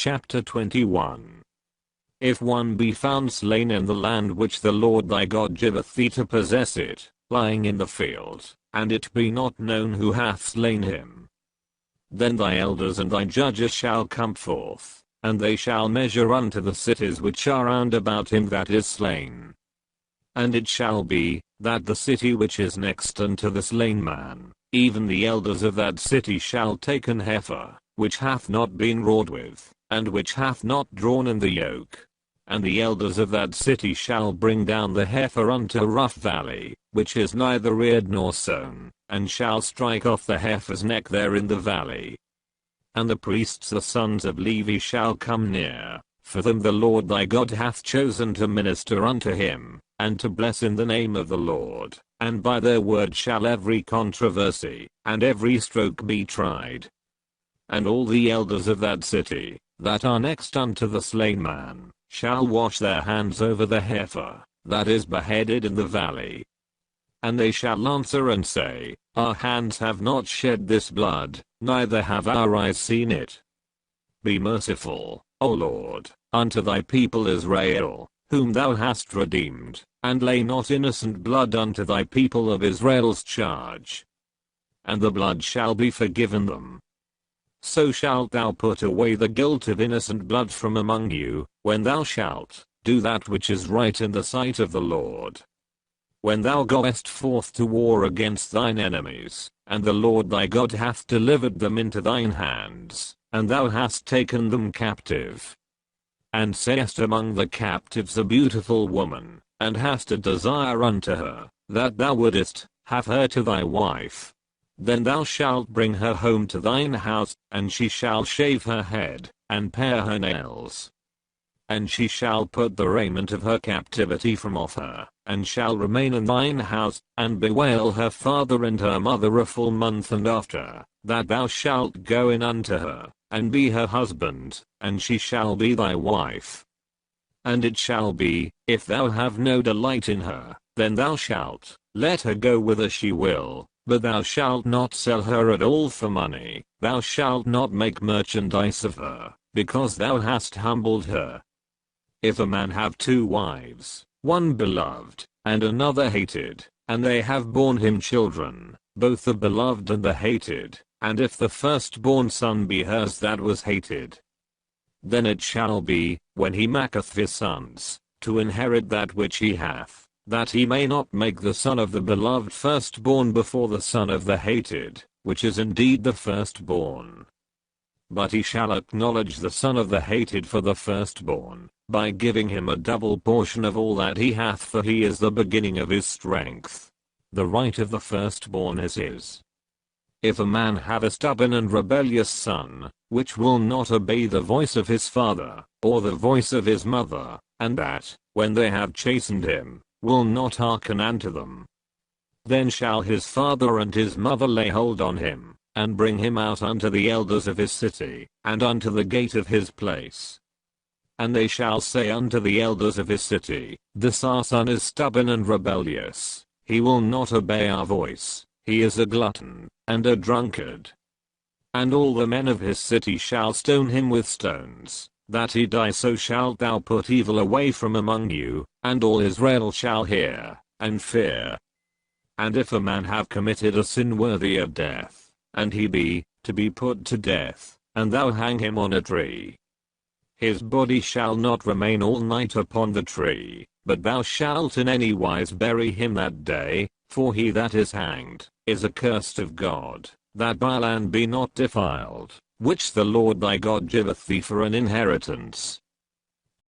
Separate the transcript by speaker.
Speaker 1: Chapter 21. If one be found slain in the land which the Lord thy God giveth thee to possess it, lying in the field, and it be not known who hath slain him, then thy elders and thy judges shall come forth, and they shall measure unto the cities which are round about him that is slain. And it shall be, that the city which is next unto the slain man, even the elders of that city shall take an heifer, which hath not been wrought with, and which hath not drawn in the yoke. And the elders of that city shall bring down the heifer unto a rough valley, which is neither reared nor sown, and shall strike off the heifer's neck there in the valley. And the priests the sons of Levi shall come near, for them the Lord thy God hath chosen to minister unto him, and to bless in the name of the Lord, and by their word shall every controversy, and every stroke be tried. And all the elders of that city, that are next unto the slain man, shall wash their hands over the heifer, that is beheaded in the valley. And they shall answer and say, Our hands have not shed this blood, neither have our eyes seen it. Be merciful, O Lord, unto thy people Israel, whom thou hast redeemed, and lay not innocent blood unto thy people of Israel's charge. And the blood shall be forgiven them. So shalt thou put away the guilt of innocent blood from among you, when thou shalt do that which is right in the sight of the Lord. When thou goest forth to war against thine enemies, and the Lord thy God hath delivered them into thine hands, and thou hast taken them captive, and sayest among the captives a beautiful woman, and hast a desire unto her, that thou wouldest have her to thy wife, then thou shalt bring her home to thine house, and she shall shave her head, and pare her nails. And she shall put the raiment of her captivity from off her, and shall remain in thine house, and bewail her father and her mother a full month and after, that thou shalt go in unto her, and be her husband, and she shall be thy wife. And it shall be, if thou have no delight in her, then thou shalt let her go whither she will. But thou shalt not sell her at all for money, thou shalt not make merchandise of her, because thou hast humbled her. If a man have two wives, one beloved, and another hated, and they have borne him children, both the beloved and the hated, and if the firstborn son be hers that was hated, then it shall be, when he maketh his sons, to inherit that which he hath, that he may not make the son of the beloved firstborn before the son of the hated, which is indeed the firstborn. But he shall acknowledge the son of the hated for the firstborn, by giving him a double portion of all that he hath, for he is the beginning of his strength. The right of the firstborn is his. If a man have a stubborn and rebellious son, which will not obey the voice of his father, or the voice of his mother, and that, when they have chastened him, will not hearken unto them, then shall his father and his mother lay hold on him, and bring him out unto the elders of his city, and unto the gate of his place. And they shall say unto the elders of his city, This our son is stubborn and rebellious, he will not obey our voice, he is a glutton, and a drunkard. And all the men of his city shall stone him with stones, that he die. So shalt thou put evil away from among you, and all Israel shall hear, and fear. And if a man have committed a sin worthy of death, and he be to be put to death, and thou hang him on a tree, his body shall not remain all night upon the tree, but thou shalt in any wise bury him that day, for he that is hanged is accursed of God, that thy land be not defiled, which the Lord thy God giveth thee for an inheritance.